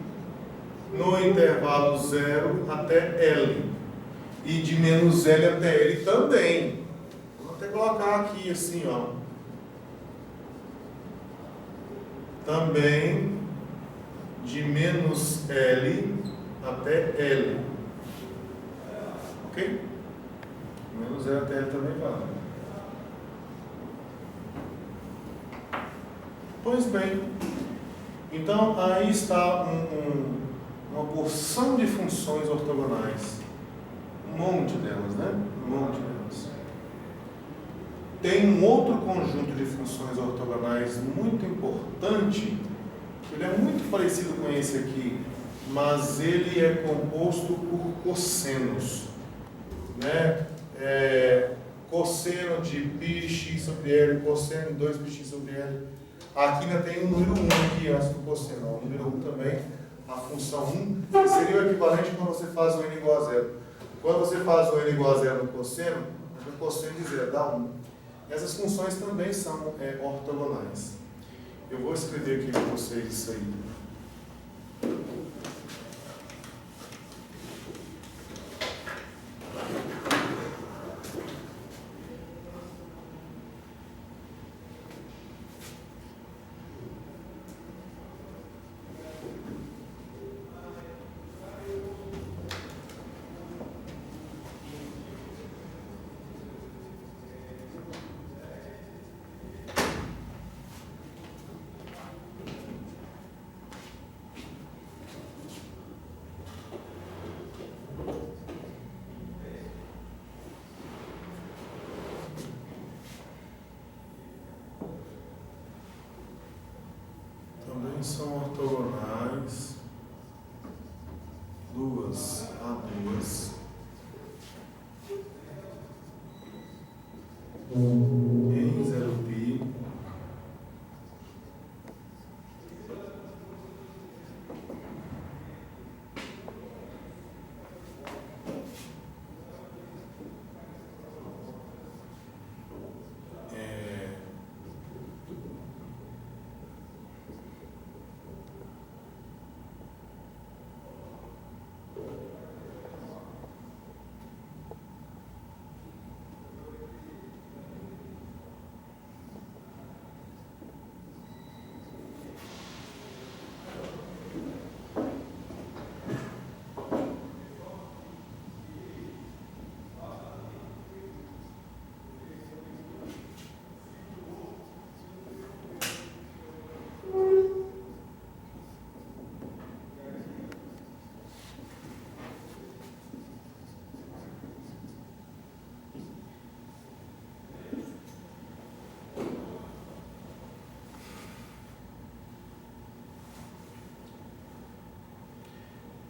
no intervalo 0 até L. E de menos L até L também. Vou até colocar aqui assim, ó. Também de menos L até L. Ok? Menos L até L também vale. Pois bem, então aí está uma porção de funções ortogonais. Um monte delas, né? Um monte delas. Tem um outro conjunto de funções ortogonais muito importante. Ele é muito parecido com esse aqui, mas ele é composto por cossenos, né? Cosseno de πx sobre L, cosseno de 2πx sobre L. Aqui ainda tem o número 1 aqui antes do cosseno. O número 1 também, a função 1, que seria o equivalente quando você faz o n igual a 0. Quando você faz o n igual a 0 no cosseno, o cosseno de 0 dá 1. Essas funções também são ortogonais. Eu vou escrever aqui para vocês isso aí. Também são ortogonais, 2 a 2, em 0π,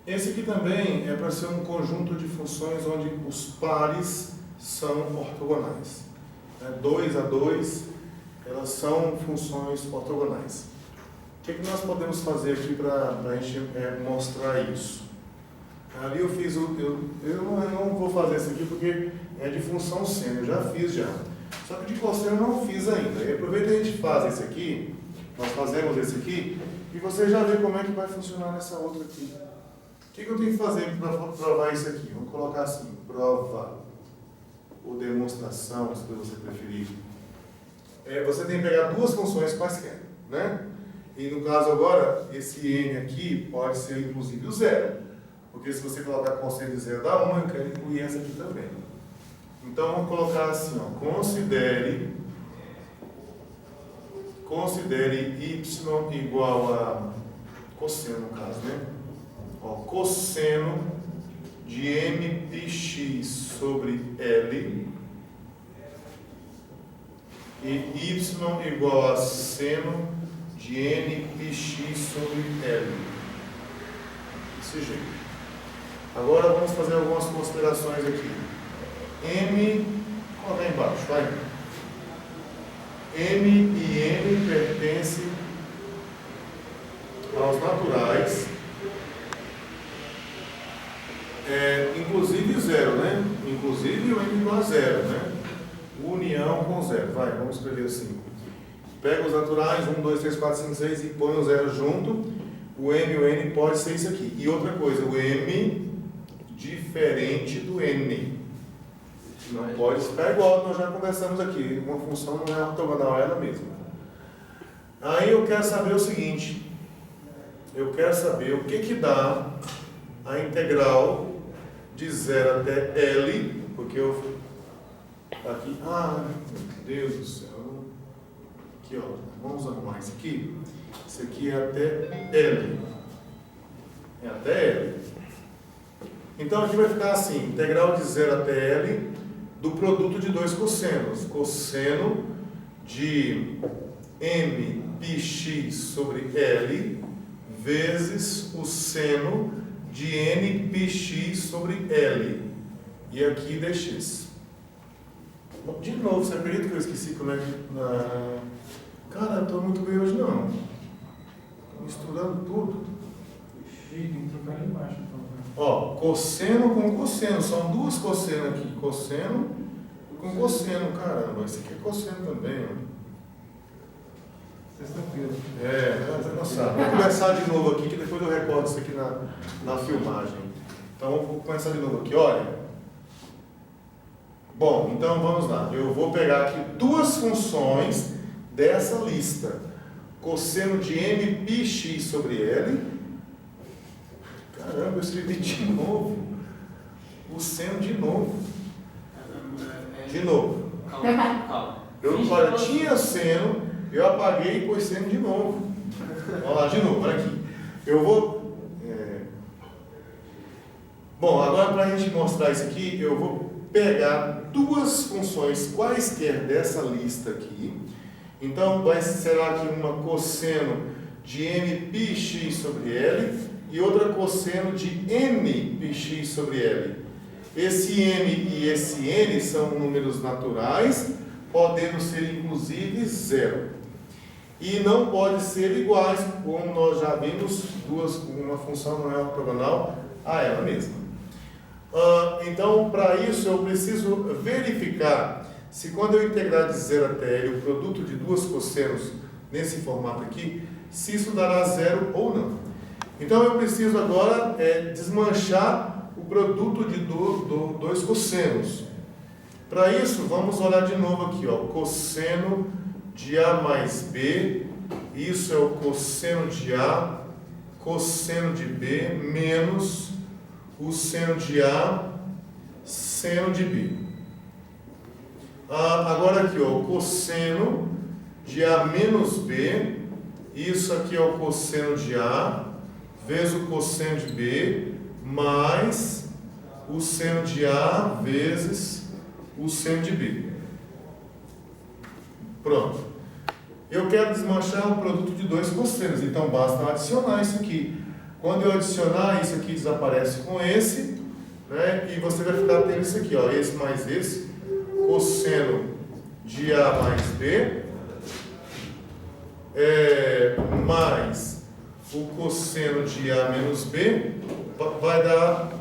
Esse aqui também é para ser um conjunto de funções onde os pares são ortogonais. 2 a 2, elas são funções ortogonais. O que nós podemos fazer aqui para a gente mostrar isso? Ali eu fiz, eu não vou fazer isso aqui porque é de função seno, eu já fiz já. Só que de cosseno eu não fiz ainda. E aproveita e a gente faz esse aqui, nós fazemos esse aqui, e você já vê como é que vai funcionar nessa outra aqui. O que eu tenho que fazer para provar isso aqui? Vamos colocar assim, prova, ou demonstração, se você preferir. Você tem que pegar duas funções quaisquer, né? E no caso agora, esse n aqui pode ser inclusive o zero. Porque se você colocar cosseno de zero dá 1, eu quero incluir essa aqui também. Então vamos colocar assim, ó, considere y igual a cosseno no caso, né? Ó, cosseno de mπx sobre L e y igual a seno de nπx sobre L. Desse jeito. Agora vamos fazer algumas considerações aqui. Coloca aí embaixo, vai. M e N pertencem aos naturais, inclusive zero, né? Inclusive o N igual a zero, né? União com zero. Vai, vamos escrever assim. Pega os naturais, 1, 2, 3, 4, 5, 6 e põe o zero junto. o N pode ser isso aqui. E outra coisa, o M diferente do N. Não pode ficar igual, nós já conversamos aqui. Uma função não é ortogonal a ela mesma. Aí eu quero saber o seguinte. Eu quero saber o que dá a integral de 0 até L, porque eu... Aqui, meu Deus do céu. Aqui, ó, vamos arrumar isso aqui. Isso aqui é até L. É até L. Então aqui vai ficar assim, integral de 0 até L do produto de dois cossenos. Cosseno de M πx sobre L vezes o seno de N πx sobre L. E aqui dx. De novo, você acredita que eu esqueci como é que... Cara, eu estou muito bem hoje não. Estou misturando tudo. Tem que trocar ali embaixo, então. Ó, cosseno com cosseno. São duas cossenos aqui. Cosseno com cosseno. Caramba, esse aqui é cosseno também, ó. Sexta-feira. Tá cansado. Vou começar de novo aqui, que depois eu recordo isso aqui na filmagem. Então, vou começar de novo aqui. Olha. Bom, então vamos lá. Eu vou pegar aqui duas funções dessa lista. Cosseno de M πx sobre L. Caramba, eu escrevi de novo. O seno de novo. De novo. Calma. Olha, tinha seno, eu apaguei e pus seno de novo. Vamos lá, de novo, olha aqui. Eu vou... Bom, agora para a gente mostrar isso aqui, eu vou pegar duas funções quaisquer dessa lista aqui. Então, será aqui uma cosseno de M πx sobre L e outra cosseno de N πx sobre L. Esse M e esse N são números naturais, podendo ser inclusive zero. E não pode ser iguais, como nós já vimos, uma função não é ortogonal a ela mesma. Então, para isso, eu preciso verificar se quando eu integrar de 0 até L o produto de duas cossenos nesse formato aqui, se isso dará zero ou não. Então, eu preciso agora desmanchar o produto de dois cossenos. Para isso, vamos olhar de novo aqui, ó, cosseno de A mais B, isso é o cosseno de A, cosseno de B, menos o seno de A, seno de B. Agora aqui, ó, o cosseno de A menos B, isso aqui é o cosseno de A, vezes o cosseno de B, mais o seno de A vezes o seno de B. Pronto. Eu quero desmanchar o produto de dois cossenos, então basta adicionar isso aqui. Quando eu adicionar, isso aqui desaparece com esse, né? E você vai ficar tendo isso aqui, ó, esse mais esse, cosseno de A mais B, mais o cosseno de A menos B, vai dar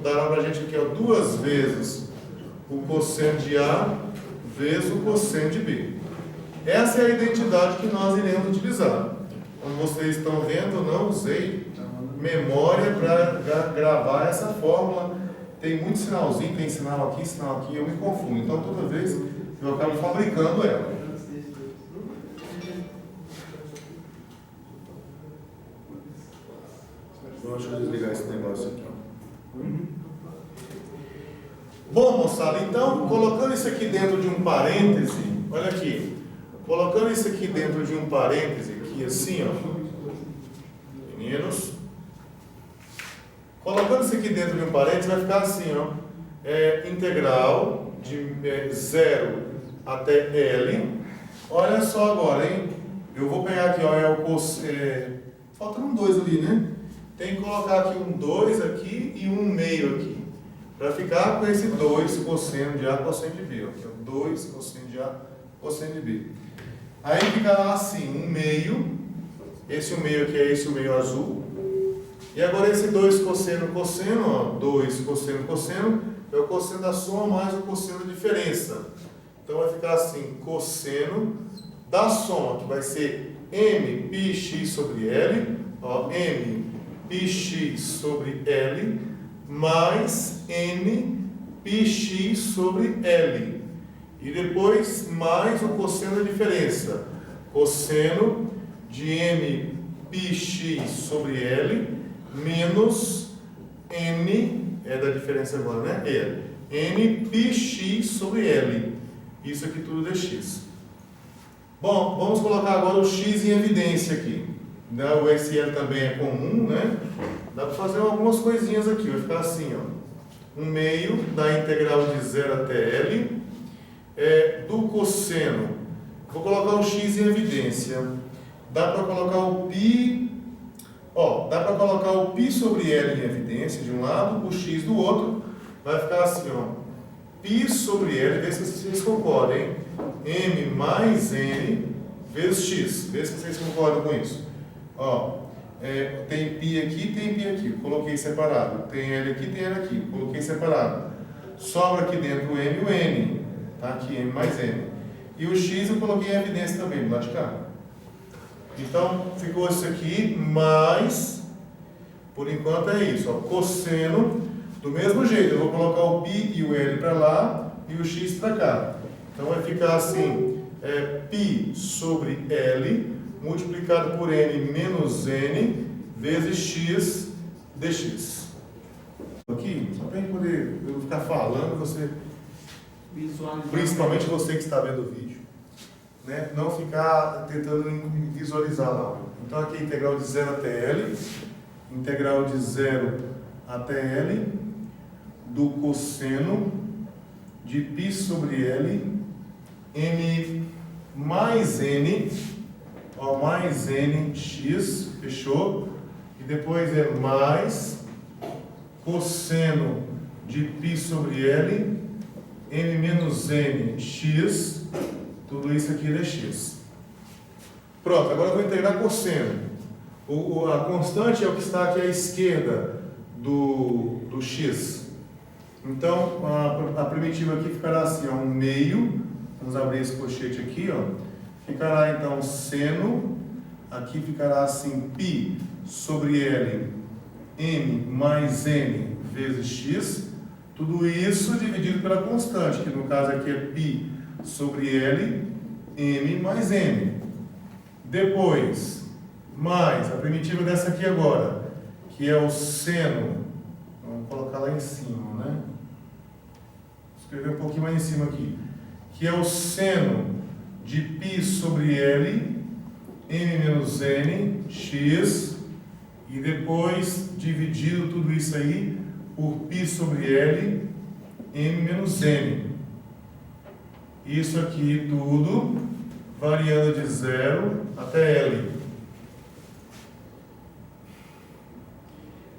para a gente aqui, ó, duas vezes o cosseno de A vezes o cosseno de B. Essa é a identidade que nós iremos utilizar. Como vocês estão vendo, eu não usei memória para gravar essa fórmula. Tem muito sinalzinho, tem sinal aqui, eu me confundo. Então, toda vez eu acabo fabricando ela. Então, deixa eu desligar esse negócio aqui. Bom, moçada, então, colocando isso aqui dentro de um parêntese, olha aqui, colocando isso aqui dentro de um parêntese, aqui assim, ó, meninos, colocando isso aqui dentro de um parêntese, vai ficar assim, ó, integral de 0 até L, olha só agora, hein, eu vou pegar aqui, ó, falta um 2 ali, né, tem que colocar aqui um 2 aqui e um meio aqui, para ficar com esse 2 cosseno de A cosseno de B, ó, que é o 2 cosseno de A cosseno de B. Aí fica assim, um meio, esse o meio aqui é esse o meio azul, e agora esse 2 cosseno, cosseno, ó, 2 cosseno, cosseno, é o cosseno da soma mais o cosseno da diferença. Então vai ficar assim, cosseno da soma, que vai ser M πx sobre L, Ó, M πx sobre L mais N πx sobre L. E depois mais o cosseno da diferença. Cosseno de M πx sobre L menos N, é da diferença agora, né? N πx sobre L. Isso aqui tudo é x. Bom, vamos colocar agora o x em evidência aqui. O SL também é comum, né? Dá para fazer algumas coisinhas aqui. Vai ficar assim, ó. 1/2 da integral de 0 até L do cosseno. Vou colocar o x em evidência. Dá para colocar o π. Ó, dá para colocar o π sobre L em evidência de um lado, o x do outro. Vai ficar assim, ó. π sobre L, vê se vocês concordam, hein? M mais N vezes x. Vê se vocês concordam com isso. Ó, tem π aqui, tem π aqui. Coloquei separado. Tem L aqui, tem L aqui. Coloquei separado. Sobra aqui dentro o M e o N. Tá aqui M mais N. E o x eu coloquei em evidência também, do lado de cá. Então, ficou isso aqui, mais, por enquanto é isso, ó, cosseno, do mesmo jeito, eu vou colocar o π e o L para lá e o x para cá. Então, vai ficar assim, π sobre L, multiplicado por N menos N, vezes x dx. Aqui, só para poder eu ficar falando, você, principalmente você que está vendo o vídeo. Né? Não ficar tentando visualizar lá. Então aqui integral de 0 até L, integral de 0 até L do cosseno de π sobre L, M mais N, ó, mais N x, fechou? E depois é mais cosseno de π sobre L, M menos N x. Tudo isso aqui é x. Pronto, agora eu vou integrar cosseno. A constante é o que está aqui à esquerda do x. Então, a primitiva aqui ficará assim, ó, 1/2. Vamos abrir esse colchete aqui, ó. Ficará então seno. Aqui ficará assim, π sobre L, M mais N vezes x. Tudo isso dividido pela constante, que no caso aqui é π sobre L, M mais N. Depois, mais a primitiva dessa aqui agora, que é o seno. Vamos colocar lá em cima, né? Vou escrever um pouquinho mais em cima aqui. Que é o seno de π sobre L, M menos N, x. E depois, dividido tudo isso aí por π sobre L, M menos N. Isso aqui tudo variando de 0 até L.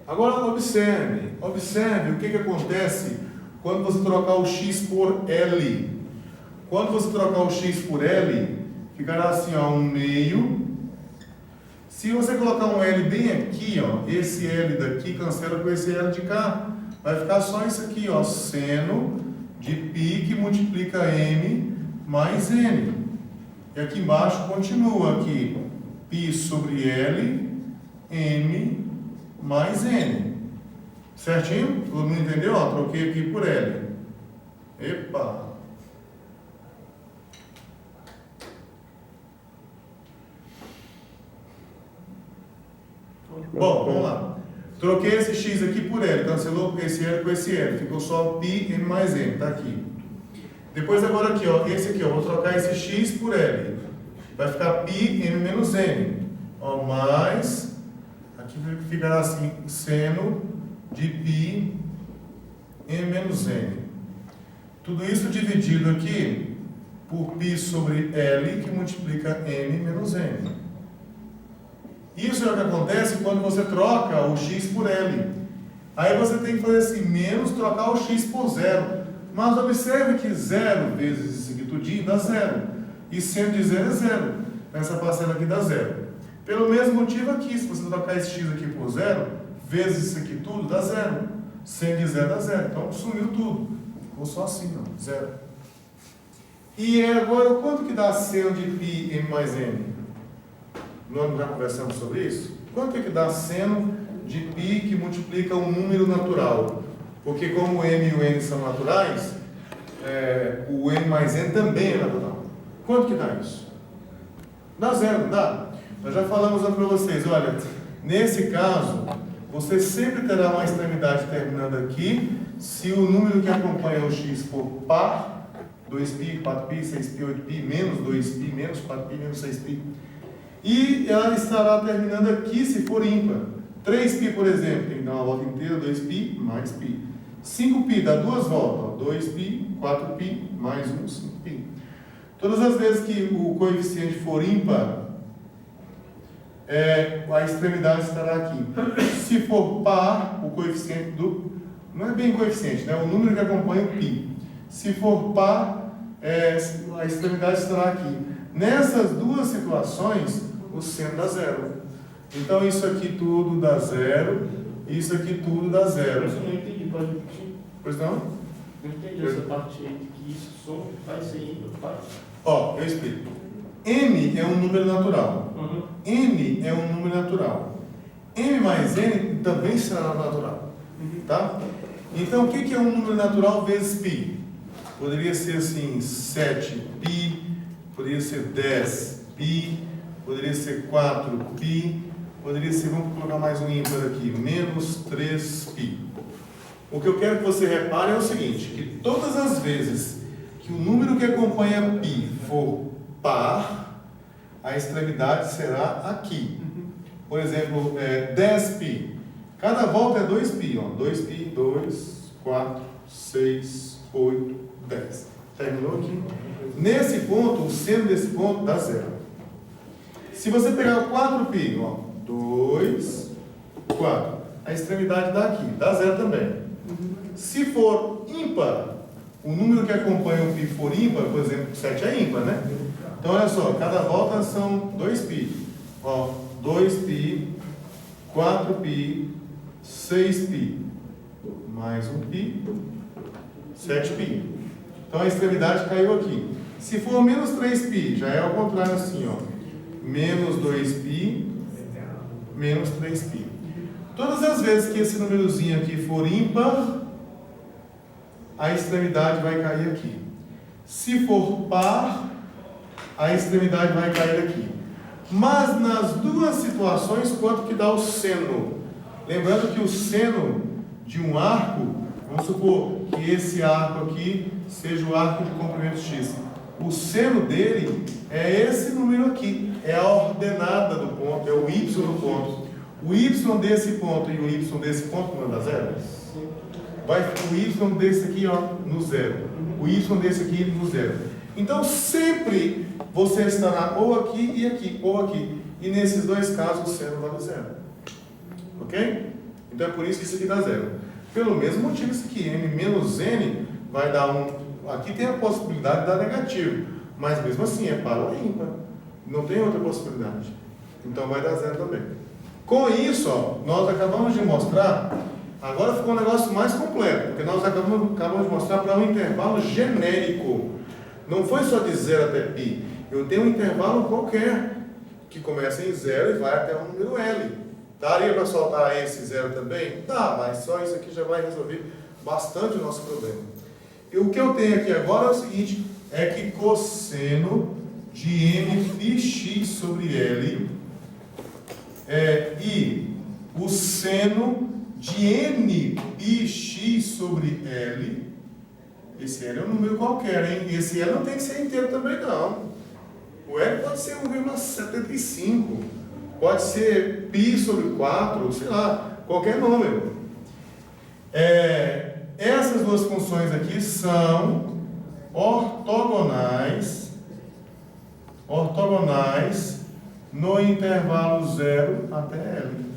Agora observe o que acontece quando você trocar o x por L. Quando você trocar o x por L, ficará assim, ó, 1/2. Se você colocar um L bem aqui, ó, esse L daqui cancela com esse L de cá, vai ficar só isso aqui, ó, seno de π que multiplica M mais N. E aqui embaixo continua aqui π sobre L, M mais N. Certinho? Todo mundo entendeu? Ó, troquei aqui por L. Epa! Bom, vamos lá. Troquei esse x aqui por L, cancelou esse L com esse L, ficou só π, M mais N, tá aqui. Depois agora aqui, ó, esse aqui, ó, vou trocar esse x por L. Vai ficar π, M menos N. Ó, mais, aqui ficará assim, seno de π, M menos N. Tudo isso dividido aqui por π sobre L, que multiplica M menos N. Isso é o que acontece quando você troca o x por L. Aí você tem que fazer assim, menos trocar o x por 0. Mas observe que 0 vezes isso aqui tudinho dá 0. E seno de 0 é 0. Essa parcela aqui dá 0. Pelo mesmo motivo aqui, se você trocar esse x aqui por 0, vezes isso aqui tudo, dá 0. Seno de 0 dá 0. Então sumiu tudo. Ficou só assim, ó, 0. E agora, quanto que dá seno de π, M mais N? Nós já conversamos sobre isso? Quanto é que dá seno de π que multiplica um número natural? Porque como o m e o n são naturais, o m mais n também é natural. Quanto que dá isso? Dá zero, não dá? Nós já falamos para vocês, olha, nesse caso, você sempre terá uma extremidade terminando aqui, se o número que acompanha o x for par, 2π, 4π, 6π, 8π, menos 2π, menos 4π, menos 6π. E ela estará terminando aqui se for ímpar. 3π, por exemplo, tem que dar uma volta inteira, 2π mais π. 5π dá duas voltas, 2π, 4π, mais 1, 5π. Todas as vezes que o coeficiente for ímpar, a extremidade estará aqui. Se for par, o coeficiente não é bem coeficiente, né? O número que acompanha o π. Se for par, a extremidade estará aqui. Nessas duas situações, o seno dá zero. Então isso aqui tudo dá zero, isso aqui tudo dá zero. Eu não entendi, pode repetir? Pois não? Não entendi essa parte aí de que isso só vai ser ímpar. Ó, eu explico. M é um número natural. Uhum. N é um número natural. M mais N também será natural. Tá? Então, o que é um número natural vezes π? Poderia ser assim, 7π, poderia ser 10π, poderia ser 4π, poderia ser, vamos colocar mais um ímpar aqui, menos 3π. O que eu quero que você repare é o seguinte, que todas as vezes que o número que acompanha π for par, a extremidade será aqui. Por exemplo, 10π. Cada volta é 2π. Ó. 2π, 2, 4, 6, 8, 10. Terminou aqui? Nesse ponto, o seno desse ponto dá zero. Se você pegar o 4π, ó, 2, 4, a extremidade dá aqui, dá zero também. Se for ímpar, o número que acompanha o π for ímpar, por exemplo, 7 é ímpar, né? Então, olha só, cada volta são 2π. Ó, 2π, 4π, 6π, mais um π, 7π. Então, a extremidade caiu aqui. Se for menos 3π, já é ao contrário assim, ó. Menos 2π, menos 3π. Todas as vezes que esse númerozinho aqui for ímpar, a extremidade vai cair aqui. Se for par, a extremidade vai cair aqui. Mas nas duas situações, quanto que dá o seno? Lembrando que o seno de um arco, vamos supor que esse arco aqui seja o arco de comprimento x. O seno dele é esse número aqui, é a ordenada do ponto, é o y do ponto. O y desse ponto e o y desse ponto não dá zero? Vai o y desse aqui, ó, no zero. O y desse aqui no zero. Então sempre você estará ou aqui e aqui, ou aqui. E nesses dois casos o seno vale zero. Ok? Então é por isso que isso aqui dá zero. Pelo mesmo motivo, isso aqui, m menos n, vai dar um... Aqui tem a possibilidade de dar negativo. Mas mesmo assim, é par ou ímpar. Não tem outra possibilidade. Então vai dar zero também. Com isso, ó, nós acabamos de mostrar... Agora ficou um negócio mais completo. Porque nós acabamos de mostrar para um intervalo genérico. Não foi só de 0 até π. Eu tenho um intervalo qualquer, que começa em 0 e vai até o número L. Daria para soltar esse 0 também? Dá, mas só isso aqui já vai resolver bastante o nosso problema. E o que eu tenho aqui agora é o seguinte, é que cosseno de m πx sobre L e o seno de n πx sobre L, esse L é um número qualquer, hein? Esse L não tem que ser inteiro também, não. O L pode ser 1,75, pode ser π sobre 4, sei lá, qualquer número. Essas duas funções aqui são ortogonais no intervalo 0 até L.